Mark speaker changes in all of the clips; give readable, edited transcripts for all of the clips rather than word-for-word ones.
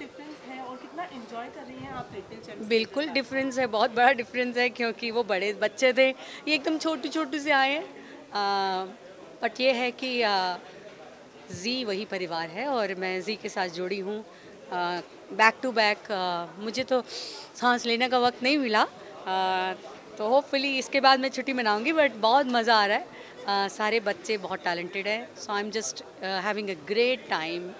Speaker 1: Difference है और कितना एंजॉय कर रही हैं आप लिटिल चैम्प्स?
Speaker 2: बिल्कुल डिफरेंस है, बहुत बड़ा डिफरेंस है, क्योंकि वो बड़े बच्चे थे, ये एकदम छोटे छोटे से आए हैं। बट ये है कि जी वही परिवार है और मैं जी के साथ जुड़ी हूँ बैक टू बैक। मुझे तो सांस लेने का वक्त नहीं मिला, तो होपफुली इसके बाद मैं छुट्टी मनाऊंगी, बट बहुत मज़ा आ रहा है। सारे बच्चे बहुत टैलेंटेड हैं, so I am just having a great time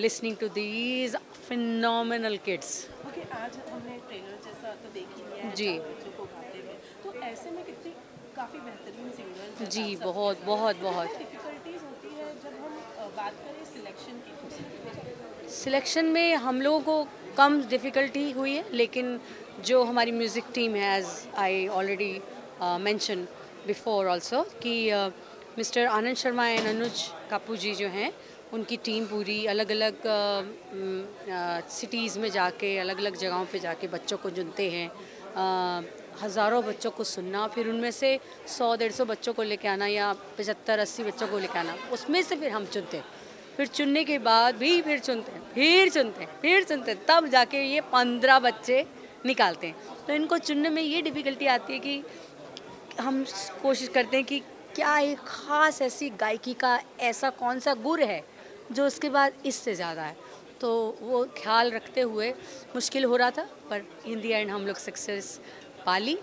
Speaker 2: listening to these phenomenal kids.
Speaker 1: Okay, आज हमने ट्रेलर जैसा तो देख ही लिया है
Speaker 2: जी
Speaker 1: 4 बच्चों को गाते हुए, तो ऐसे में कितनी काफ़ी बेहतरीन सिंगर्स हैं
Speaker 2: जी,
Speaker 1: आप सब के
Speaker 2: बहुत
Speaker 1: साथ।
Speaker 2: बहुत
Speaker 1: तो
Speaker 2: बहुत
Speaker 1: क्या डिफ़िकल्टीज़ होती है जब हम बात करें सिलेक्शन की?
Speaker 2: सिलेक्शन में हम लोगों को कम डिफ़िकल्टी हुई है, लेकिन जो हमारी म्यूज़िक टीम है, as I already mention before also, कि मिस्टर आनंद शर्मा एंड अनुज कापू जी जो हैं, उनकी टीम पूरी अलग अलग सिटीज़ में जाके, अलग अलग जगहों पे जाके बच्चों को चुनते हैं। हज़ारों बच्चों को सुनना, फिर उनमें से 100-150 बच्चों को लेके आना, या 75-80 बच्चों को लेके आना, उसमें से फिर हम चुनते हैं। फिर चुनने के बाद भी फिर चुनते हैं, फिर चुनते हैं, फिर चुनते हैं, तब जाके ये 15 बच्चे निकालते हैं। तो इनको चुनने में ये डिफ़िकल्टी आती है कि हम कोशिश करते हैं कि क्या एक ख़ास ऐसी गायकी का ऐसा कौन सा गुर है जो उसके बाद इससे ज़्यादा है। तो वो ख्याल रखते हुए मुश्किल हो रहा था, पर इन दी एंड हम लोग सक्सेस पा ली,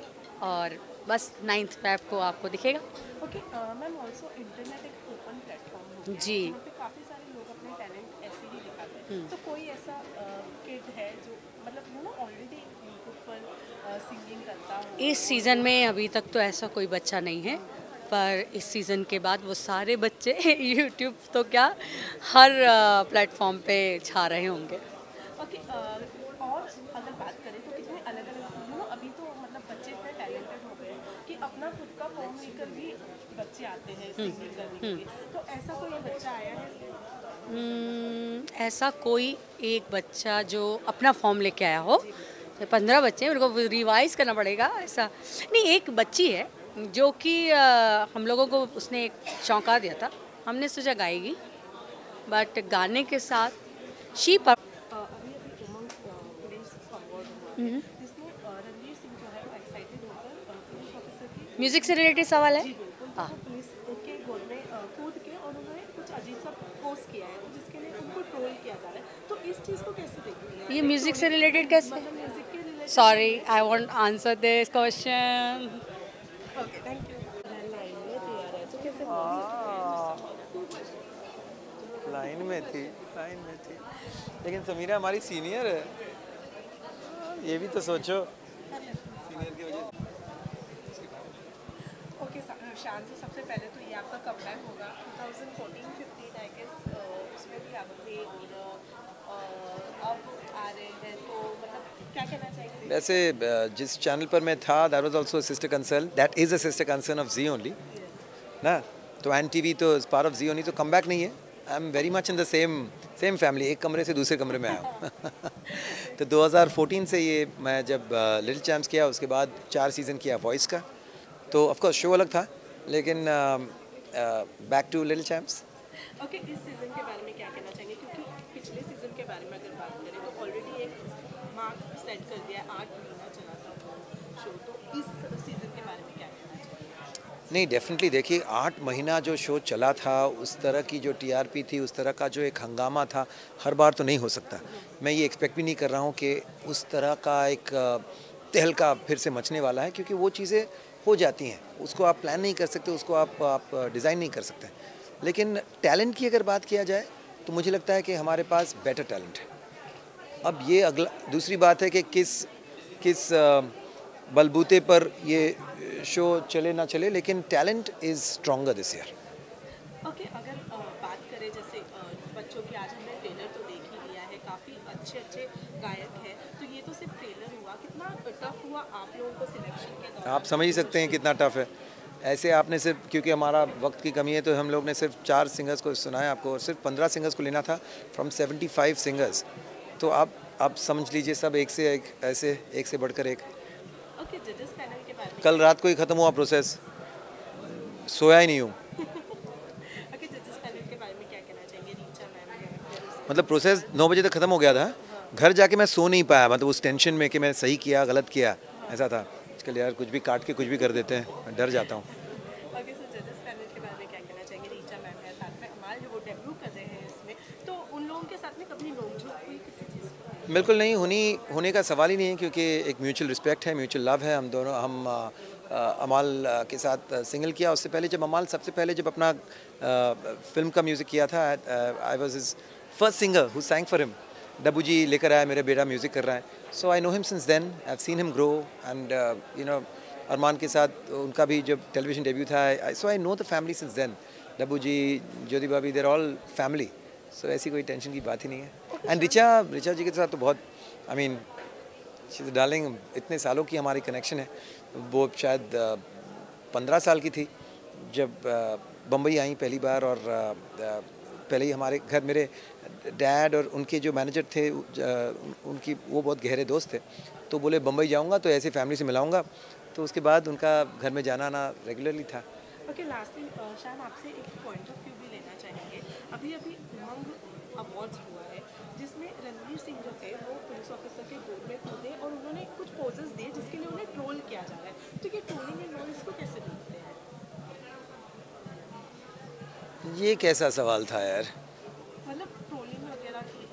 Speaker 2: और बस 9th फ़रवरी को आपको दिखेगा।
Speaker 1: ओके मैम, ऑल्सो इंटरनेट एक ओपन प्लेटफॉर्म हो गया है,
Speaker 2: जी।
Speaker 1: जहाँ पे काफ़ी सारे लोग अपने टैलेंट ऐसे ही दिखाते हैं, तो कोई ऐसा किड है जो मतलब ऑलरेडी यूट्यूब पर सिंगिंग करता हो?
Speaker 2: इस सीज़न में अभी तक तो ऐसा कोई बच्चा नहीं है, पर इस सीज़न के बाद वो सारे बच्चे यूट्यूब तो क्या, हर प्लेटफॉर्म पे छा रहे होंगे।
Speaker 1: ओके और अगर बात करें तो कितने अलग अलग अभी तो मतलब बच्चे इतने टैलेंटेड हो गए हैं कि अपना खुद का फॉर्म लेकर भी बच्चे आते हैं सिंगिंग करने के लिए, तो ऐसा कोई बच्चा आया है?
Speaker 2: ऐसा कोई एक बच्चा जो अपना फॉर्म लेके आया हो? 15 बच्चे हैं, मेरे को रिवाइज करना पड़ेगा। ऐसा नहीं, एक बच्ची है जो कि हम लोगों को उसने एक चौंका दिया था, हमने सोचा गाएगी, बट गाने के साथ शी
Speaker 1: अभी अभी उमंग पुलिस अवार्ड हुआ है, जिसमें रणवीर सिंह जो है वो एक्साइटेड होकर पुलिस ऑफिसर की
Speaker 2: म्यूज़िक से रिलेटेड सवाल है।
Speaker 1: जी बिल्कुल, तो वो पुलिस के गोल में कूद के और उन्होंने कुछ अजीब सा पोस्ट किया है, तो जिसके लिए उनको ट्रोल किया जा रहा है, तो इस चीज़ को कैसे देखती हैं?
Speaker 2: ये म्यूज़िक से रिलेटेड कैसे?
Speaker 1: मतलब म्यूजिक के related.
Speaker 2: Sorry, I want answer this question.
Speaker 1: Okay, thank you. Line में तैयार है, तो कैसे
Speaker 3: लाइन में थी, लाइन में थी, लेकिन समीरा हमारी सीनियर है, ये भी तो सोचो, सीनियर की वजह से।
Speaker 1: ओके शान जी, सबसे पहले तो ये आपका कमबैक होगा 2014-15 आई गेस, उसमें भी आप थे और अब आ रहे हैं, तो मतलब क्या कहना चाहेंगे?
Speaker 3: वैसे जिस चैनल पर मैं था, that was also sister concern, that is a sister concern of Zee only ना, तो एन टीवी तो पार्ट ऑफ जी ओनली, तो कम बैक नहीं है। I am very much in the same family, एक कमरे से दूसरे कमरे में आया हूँ। तो 2014 से ये मैं जब लिटिल चैम्प्स किया, उसके बाद 4 सीज़न किया वॉइस का, तो ऑफकोर्स शो अलग था, लेकिन back to little champs.
Speaker 1: Okay, इस सीज़न के बारे में क्या कहना चाहेंगे, क्योंकि पिछले सीज़न के बारे में अगर बात करें तो ऑलरेडी एक मार्क सेट कर दिया है, 8 महीना चला था वो शो, तो इस सीज़न के बारे में क्या कहना चाहेंगे?
Speaker 3: नहीं, डेफिनेटली देखिए, 8 महीना जो शो चला था, उस तरह की जो टीआरपी थी, उस तरह का जो एक हंगामा था, हर बार तो नहीं हो सकता। मैं ये एक्सपेक्ट भी नहीं कर रहा हूँ कि उस तरह का एक तहलका फिर से मचने वाला है, क्योंकि वो चीज़ें हो जाती हैं, उसको आप प्लान नहीं कर सकते, उसको आप डिज़ाइन नहीं कर सकते। लेकिन टैलेंट की अगर बात किया जाए, तो मुझे लगता है कि हमारे पास बेटर टैलेंट है। अब ये अगला दूसरी बात है कि किस बलबूते पर ये शो चले ना चले, लेकिन talent is stronger this year.
Speaker 1: Okay, अगर बात करें जैसे बच्चों की, आज हमने ट्रेलर तो देख ही लिया है, काफ़ी अच्छे गायक हैं, तो ये तो सिर्फ ट्रेलर हुआ, कितना टफ हुआ आप लोगों को सिलेक्शन के दौरान?
Speaker 3: आप समझ ही सकते हैं कितना टफ है। ऐसे आपने सिर्फ, क्योंकि हमारा वक्त की कमी है, तो हम लोग ने सिर्फ 4 सिंगर्स को सुना है आपको, और सिर्फ 15 सिंगर्स को लेना था फ्रॉम 75 सिंगर्स। तो आप समझ लीजिए, सब एक से एक, ऐसे एक से बढ़कर एक।
Speaker 1: ओके, जजेस पैनल के बारे में
Speaker 3: कल रात को ही ख़त्म हुआ प्रोसेस, सोया ही नहीं हूँ।
Speaker 1: ओके, जजेस पैनल के बारे में क्या कहना चाहेंगे? रीचा मैम है,
Speaker 3: मतलब प्रोसेस 9 बजे तक ख़त्म हो गया था, घर जाके मैं सो नहीं पाया, मतलब उस टेंशन में कि मैं सही किया गलत किया, ऐसा था। आजकल यार कुछ भी काट के कुछ भी कर देते हैं, मैं डर जाता हूँ।
Speaker 1: ओके, सो जजेस पैनल के बारे में क्या कहना चाहेंगे? रीचा मैम है साथ में, अमाल जो वो डेब्यू कर रहे हैं इसमें, तो उन लोगों के साथ में कभी नोक-झोंक हुई किसी चीज़ को?
Speaker 3: बिल्कुल नहीं, होने का सवाल ही नहीं है, क्योंकि एक म्यूचुअल रिस्पेक्ट है, म्यूचुअल लव है। हम दोनों अमाल के साथ सिंगल किया, उससे पहले जब अमाल सबसे पहले जब अपना फिल्म का म्यूज़िक किया था, I was his first singer who sang for him. Dabboo ji लेकर आया, मेरा बेटा म्यूज़िक कर रहा है, so I know him since then, I have seen him grow and you know Armaan के साथ उनका भी जब टेलीविज़न डेब्यू था, so I know the family since then. Dabboo ji, Jyoti भाभी, देर ऑल फैमिली, सो ऐसी कोई टेंशन की बात ही नहीं है। एंड रिचा जी के साथ तो बहुत, I mean she is darling, इतने सालों की हमारी कनेक्शन है। वो शायद 15 साल की थी जब बम्बई आई पहली बार, और पहले ही हमारे घर मेरे डैड और उनके जो मैनेजर थे उनकी वो बहुत गहरे दोस्त थे, तो बोले बम्बई जाऊंगा तो ऐसे फैमिली से मिलाऊंगा, तो उसके बाद उनका घर में जाना आना रेगुलरली था।
Speaker 1: ओके, लास्टली शायद आपसे एक पॉइंट ऑफ व्यू भी लेना चाहेंगे। अभी अभी उमंग अवार्ड्स हुआ है, जिसमें रणवीर सिंह जो थे वो पुलिस ऑफिसर के गोद में कूदे और उन्होंने कुछ पोजेस दिए जिसके लिए उन्हें ट्रोल किया जा रहा है, तो ये ट्रोलिंग एंड नॉइस को कैसे देखते हैं?
Speaker 3: ये कैसा सवाल था यार?
Speaker 1: मतलब ट्रोलिंग वगैरह की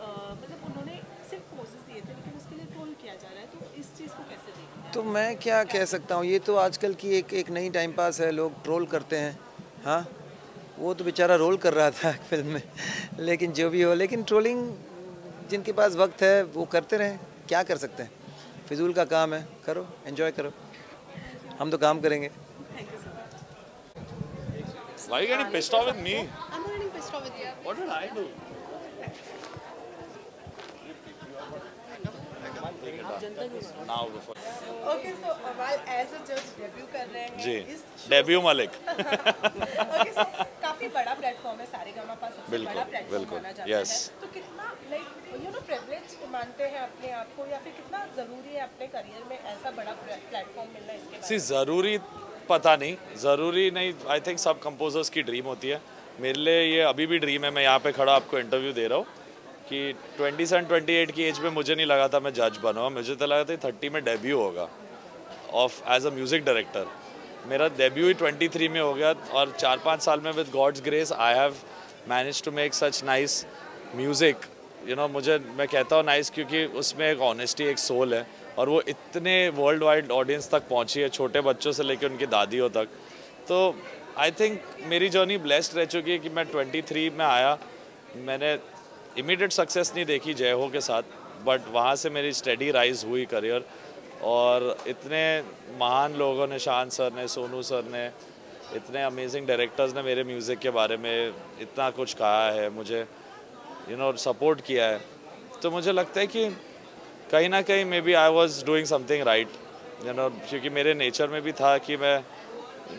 Speaker 1: मतलब उन्होंने सिर्फ पोजेस दिए थे लेकिन उसके लिए ट्रोल किया जा रहा है, तो इस चीज़ को कैसे देखते हैं?
Speaker 3: तो मैं क्या कह सकता हूँ, ये तो आजकल की एक नई टाइम पास है, लोग ट्रोल करते हैं। हाँ, वो तो बेचारा रोल कर रहा था फिल्म में लेकिन जो भी हो, लेकिन ट्रोलिंग जिनके पास वक्त है वो करते रहें, क्या कर सकते हैं, फिजूल का काम है, करो, एंजॉय करो, हम तो काम करेंगे।
Speaker 1: Thank you so much.
Speaker 4: Why are you getting pissed off with me?
Speaker 1: I'm not getting pissed off with you.
Speaker 4: What did I do? Now before.
Speaker 1: Okay, so Amal as a judge debut कर रहे हैं
Speaker 4: जी,
Speaker 1: इस
Speaker 4: debut Malik.
Speaker 1: okay, so काफी बड़ा platform है, सारेगामापा सबसे
Speaker 4: बिल्कुल,
Speaker 1: बड़ा प्लेटफॉर्म
Speaker 4: बिल्कुल,
Speaker 1: माना जाता
Speaker 4: yes.
Speaker 1: है, तो कितना लाइक प्रिविलेज मानते हैं अपने आप को, या फिर कितना जरूरी है अपने करियर में ऐसा बड़ा प्लेटफॉर्म मिलना? इसके बारे में
Speaker 4: ज़रूरी पता नहीं, ज़रूरी नहीं, आई थिंक सब कंपोजर्स की ड्रीम होती है। मेरे लिए ये अभी भी ड्रीम है, मैं यहाँ पे खड़ा आपको इंटरव्यू दे रहा हूँ कि 27-28 की एज में मुझे नहीं लगा था मैं जज बनूँगा, मुझे तो लगा था 30 में डेब्यू होगा of as a music director. मेरा डेब्यू ही 23 में हो गया, और 4-5 साल में with God's grace I have manage to make such nice music. You know, मैं कहता हूँ नाइस क्योंकि उसमें एक ऑनेस्टी, एक सोल है, और वो इतने वर्ल्ड वाइड ऑडियंस तक पहुँची है, छोटे बच्चों से लेकर उनकी दादियों तक। तो आई थिंक मेरी जर्नी ब्लेस्ड रह चुकी है कि मैं 23 में आया, मैंने इमीडिएट सक्सेस नहीं देखी जय हो के साथ, बट वहाँ से मेरी स्टडी राइज हुई करियर, और इतने महान लोगों ने, शान सर ने, सोनू सर ने, इतने अमेजिंग डायरेक्टर्स ने मेरे म्यूज़िक के बारे में इतना कुछ कहा है, मुझे सपोर्ट किया है। तो मुझे लगता है कि कहीं ना कहीं maybe I was doing something right, क्योंकि मेरे नेचर में भी था कि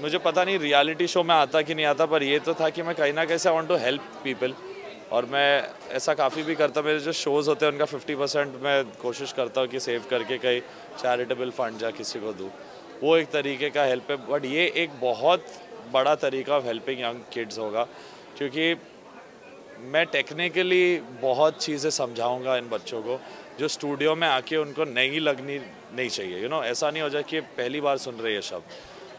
Speaker 4: मुझे पता नहीं रियलिटी शो में आता कि नहीं आता, पर ये तो था कि मैं कहीं ना कहीं से I want to help people, और मैं ऐसा काफ़ी भी करता। मेरे जो शोज़ होते हैं उनका 50% मैं कोशिश करता हूँ कि सेव करके कहीं चैरिटेबल फंड या किसी को दूँ, वो एक तरीके का हेल्प है। बट ये एक बहुत बड़ा तरीका ऑफ हेल्पिंग यंग किड्स होगा, क्योंकि मैं टेक्निकली बहुत चीज़ें समझाऊंगा इन बच्चों को जो स्टूडियो में आके उनको नहीं चाहिए। ऐसा नहीं हो जाए कि पहली बार सुन रहे ये शब्द,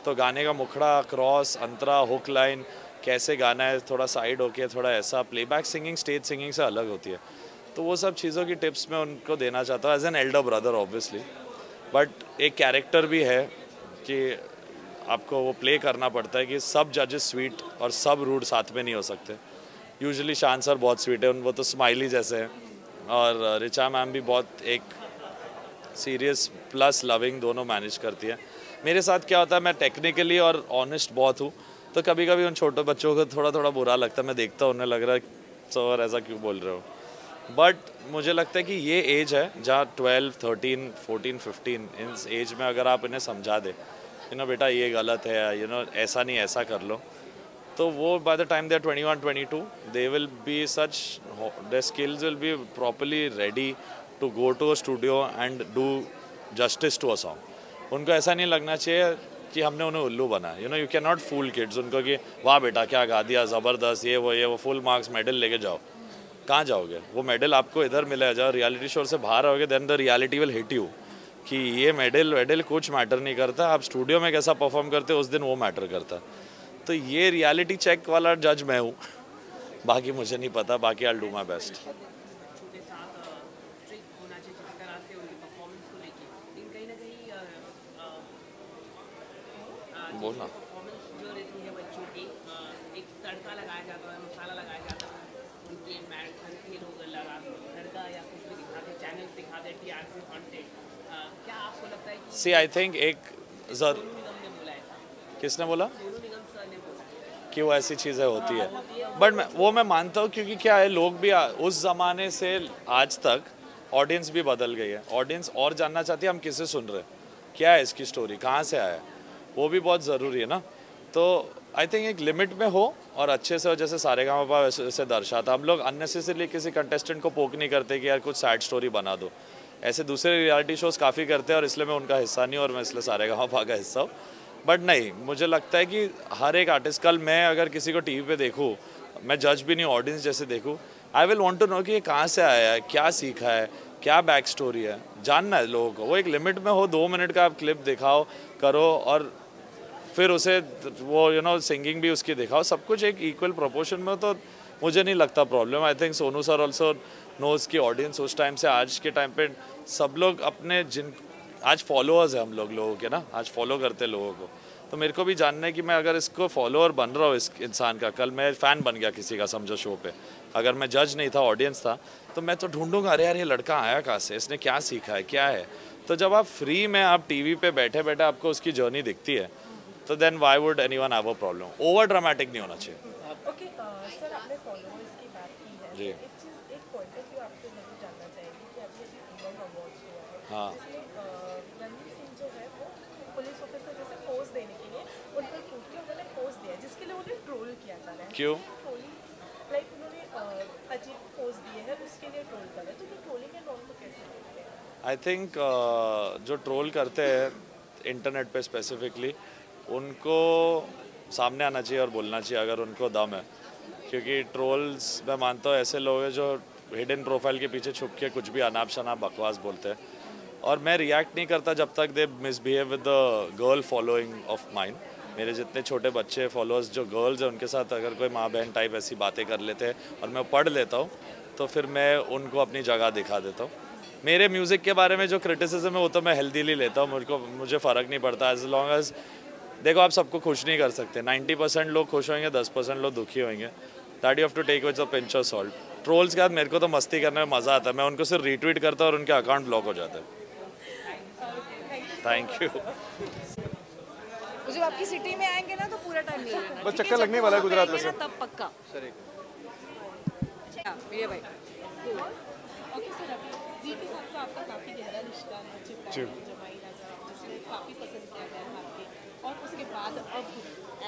Speaker 4: तो गाने का मुखड़ा, क्रॉस, अंतरा, हुक लाइन, कैसे गाना है, थोड़ा साइड होके, थोड़ा ऐसा, प्लेबैक सिंगिंग स्टेज सिंगिंग से अलग होती है। तो वो सब चीज़ों की टिप्स मैं उनको देना चाहता हूँ as an elder brother obviously. But एक कैरेक्टर भी है कि आपको वो प्ले करना पड़ता है कि सब जजेस स्वीट और सब रूड साथ में नहीं हो सकते। यूजुअली शान सर बहुत स्वीट है, वो तो स्माइली जैसे हैं, और रिचा मैम भी बहुत एक सीरियस प्लस लविंग दोनों मैनेज करती है। मेरे साथ क्या होता है, मैं टेक्निकली और ऑनेस्ट बहुत हूँ, तो कभी कभी उन छोटे बच्चों को थोड़ा थोड़ा बुरा लगता है, मैं देखता हूँ उन्हें लग रहा है सर ऐसा क्यों बोल रहे हो। बट मुझे लगता है कि ये एज है जहाँ 12, 13, 14, 15 इन एज में अगर आप इन्हें समझा दे बेटा ये गलत है, ऐसा नहीं ऐसा कर लो, तो वो by the time they are 21, 22 they will be such, their skills will be properly ready to go to a studio and do justice to a song. उनको ऐसा नहीं लगना चाहिए कि हमने उन्हें उल्लू बना। You can not fool kids उनको कि वाह बेटा क्या गा दिया, ज़बरदस्त, ये वो फुल मार्क्स मेडल लेके जाओ। कहाँ जाओगे? वो मेडल आपको इधर मिलेगा, जब रियलिटी शो से बाहर आओगे then the reality will hit you कि ये मेडल कुछ मैटर नहीं करता, आप स्टूडियो में कैसा परफॉर्म करते हो उस दिन वो मैटर करता। तो ये रियलिटी चेक वाला जज मैं हूँ, बाकी मुझे नहीं पता, बाकी I will do my best. बोलना सी आई थिंक एक किसने बोला कि वो ऐसी चीज़ें होती है, बट मैं मानता हूँ क्योंकि क्या है, लोग भी उस ज़माने से आज तक ऑडियंस भी बदल गई है। ऑडियंस और जानना चाहती है हम किसे सुन रहे हैं, क्या है इसकी स्टोरी, कहाँ से आया है, वो भी बहुत ज़रूरी है ना। तो आई थिंक एक लिमिट में हो और अच्छे से हो, जैसे सारेगामापा वैसे दर्शाता। हम लोग अननेसेसरली किसी कंटेस्टेंट को पोक नहीं करते कि यार कुछ सैड स्टोरी बना दो, ऐसे दूसरे रियलिटी शोज़ काफ़ी करते हैं और इसलिए मैं उनका हिस्सा नहीं और मैं इसलिए सारेगामापा का हिस्सा हूँ। बट नहीं, मुझे लगता है कि हर एक आर्टिस्ट, कल मैं अगर किसी को टीवी पे देखूँ, मैं जज भी नहीं, ऑडियंस जैसे देखूँ, I will want to know कि ये कहाँ से आया है, क्या सीखा है, क्या बैक स्टोरी है, जानना है लोगों को। वो एक लिमिट में हो, 2 मिनट का आप क्लिप दिखाओ करो और फिर उसे वो सिंगिंग भी उसकी दिखाओ, सब कुछ एक इक्वल प्रोपोर्शन में, तो मुझे नहीं लगता problem. I think Sonu sir also knows की ऑडियंस उस टाइम से आज के टाइम पे सब लोग अपने आज फॉलोअर्स है हम लोगों के ना, आज फॉलो करते हैं लोगों को। तो मेरे को भी जानना है कि मैं अगर इसको फॉलोअर बन रहा हूँ इस इंसान का, कल मैं फ़ैन बन गया किसी का समझो शो पे, अगर मैं जज नहीं था, ऑडियंस था, तो मैं तो ढूंढूंगा अरे यार ये लड़का आया कहाँ से, इसने क्या सीखा है, क्या है। तो जब आप फ्री में आप टीवी पे बैठे बैठे आपको उसकी जर्नी दिखती है, तो then why would anyone have a problem. Overdramatic नहीं होना चाहिए।
Speaker 1: ओके सर, आपने फॉलोअर्स की बात की है,
Speaker 4: जी।
Speaker 1: एक पॉइंट ऑफ व्यू आपसे जरूर जानना चाहेंगे कि अभी इंडियन अवार्ड्स हुआ है,
Speaker 4: हाँ।
Speaker 1: जिसमें रणवीर सिंह जो है वो पुलिस ऑफिसर जैसे पोज देने के लिए उन पर कूद के उन्होंने पोज दिया, जिसके लिए उन्हें ट्रोल किया जा रहा है।
Speaker 4: क्यों?
Speaker 1: लाइक उन्होंने अजीब पोज दिए हैं, उसके लिए ट्रोल कर रहे हैं, तो ये ट्रोलिंग एंड ऑल को कैसे देखते हैं?
Speaker 4: आई थिंक जो ट्रोल करते हैं इंटरनेट पे स्पेसिफिकली, उनको सामने आना चाहिए और बोलना चाहिए अगर उनको दम है, क्योंकि ट्रोल्स मैं मानता हूँ ऐसे लोग हैं जो हिडन प्रोफाइल के पीछे छुप के कुछ भी अनाप शनाप बकवास बोलते हैं, और मैं रिएक्ट नहीं करता जब तक they misbehave with the girl following of mine. मेरे जितने छोटे बच्चे फॉलोअर्स जो गर्ल्स हैं उनके साथ अगर कोई माँ बहन टाइप ऐसी बातें कर लेते हैं और मैं पढ़ लेता हूँ, तो फिर मैं उनको अपनी जगह दिखा देता हूँ। मेरे म्यूज़िक के बारे में जो क्रिटिसिज्म है वो तो मैं हेल्दीली लेता हूँ, मुझे फ़र्क नहीं पड़ता, एज लॉन्ग एज देखो आप सबको खुश नहीं कर सकते, 90% लोग खुश होंगे, 10% लोग दुखी होंगे, that you have to take with a pinch of salt. Trolls के बाद मेरे को तो मस्ती करने में मज़ा आता है, मैं उनको सिर्फ रीट्वीट करता हूँ और उनके अकाउंट ब्लॉक हो जाते हैं। Thank you.
Speaker 5: जब आपकी सिटी में आएंगे ना तो पूरा टाइम नहीं लेना,
Speaker 6: बस चक्कर लगने वाला है गुजरात में से।
Speaker 2: तब पक्का
Speaker 5: ये भाई
Speaker 1: ओके सर, अभी जी के साथ तो आपका काफ़ी गहरा रिश्ता है, जमाई राजा, जिसमें काफ़ी पसंद किया गया है आपके, और उसके बाद अब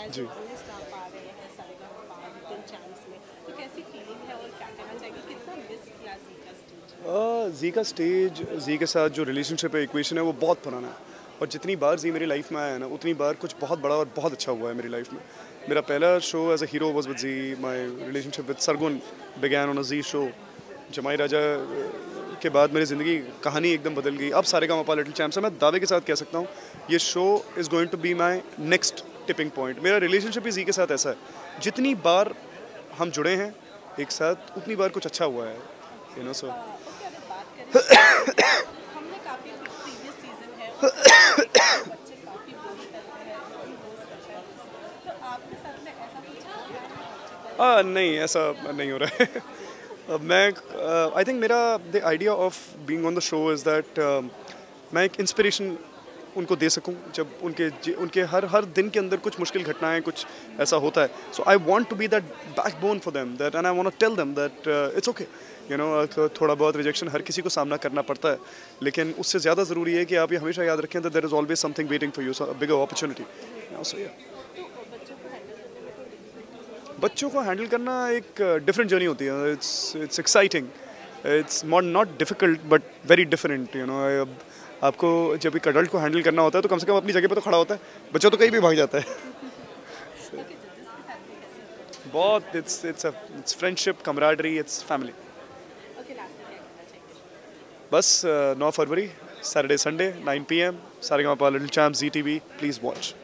Speaker 1: एज स्टार पा रहे हैं सारेगामापा लिटिल चांस में, तो कैसी फीलिंग है और क्या कहना चाहिए, कितना मिस किया जी का स्टेज?
Speaker 6: जी का स्टेज, जी के साथ जो रिलेशनशिप है, इक्वेशन है, वो बहुत पुराना है, और जितनी बार जी मेरी लाइफ में आया है ना, उतनी बार कुछ बहुत बड़ा और बहुत अच्छा हुआ है मेरी लाइफ में। मेरा पहला show as a hero was with Zee, my relationship with Sargun began on a Zee show. Jamai Raja के बाद मेरी ज़िंदगी कहानी एकदम बदल गई। अब सारेगामापा लिटिल चैम्प्स है, मैं दावे के साथ कह सकता हूँ ये show is going to be my next tipping point. मेरा रिलेशनशिप भी जी के साथ ऐसा है, जितनी बार हम जुड़े हैं एक साथ, उतनी बार कुछ अच्छा हुआ है, यू नो। सो
Speaker 1: ओके, अगर बात करें हमने काफ़ी प्रीवियस सीजन है, बच्चे काफ़ी बोली करते हैं, रोज़ करते हैं, तो आपके साथ में ऐसा कुछ हो रहा है?
Speaker 6: नहीं, ऐसा नहीं हो रहा है। मैं आई थिंक मेरा the idea of being on the show is that मैं एक इंस्पिरेशन उनको दे सकूं जब उनके हर दिन के अंदर कुछ मुश्किल घटनाएं, कुछ ऐसा होता है। So I want to be that backbone for them, that and I want to tell them that it's okay, you know. थोड़ा बहुत रिजेक्शन हर किसी को सामना करना पड़ता है, लेकिन उससे ज़्यादा ज़रूरी है कि आप ये हमेशा याद रखें that there is always something waiting for you, a bigger opportunity. So या बच्चों को हैंडल करना एक डिफरेंट जर्नी होती है। It's exciting, it's not difficult but very different, you know. आपको जब एक अडल्ट को हैंडल करना होता है तो कम से कम अपनी जगह पे तो खड़ा होता है, बच्चा तो कहीं भी भाग जाता है। बहुत it's friendship, camaraderie, it's family. बस 9 फरवरी Saturday Sunday 9 PM Saregamapa little champs ZTV, please watch.